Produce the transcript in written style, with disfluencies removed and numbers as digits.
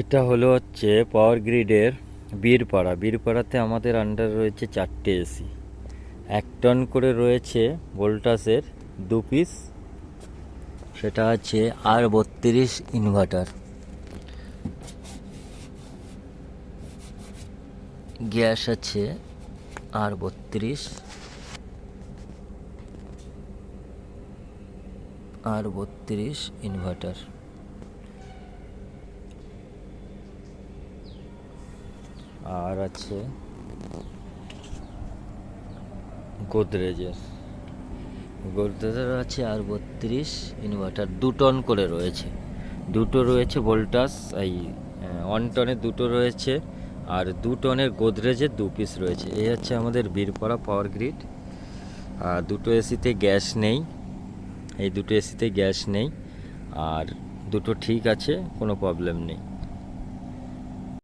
এটা হলো হচ্ছে পাওয়ার গ্রিডের বীরপাড়া। বীরপাড়াতে আমাদের আন্ডার রয়েছে 4টে এসি। 1 টন করে রয়েছে ভোল্টাসের 2 পিস। সেটা আছে R32 ইনভার্টার। গ্যাস আছে R32 ইনভার্টার। আর আছে গোদরেজের আছে R32 ইনভার্টার। 2 টন করে রয়েছে। দুটো রয়েছে ভোল্টাস, এই 1 টনের দুটো রয়েছে, আর 2 টনের গোদরেজের 2 পিস রয়েছে। এই হচ্ছে আমাদের বীরপাড়া পাওয়ার গ্রিড। আর দুটো এসিতে গ্যাস নেই, এই দুটো এসিতে গ্যাস নেই, আর দুটো ঠিক আছে, কোনো প্রবলেম নেই।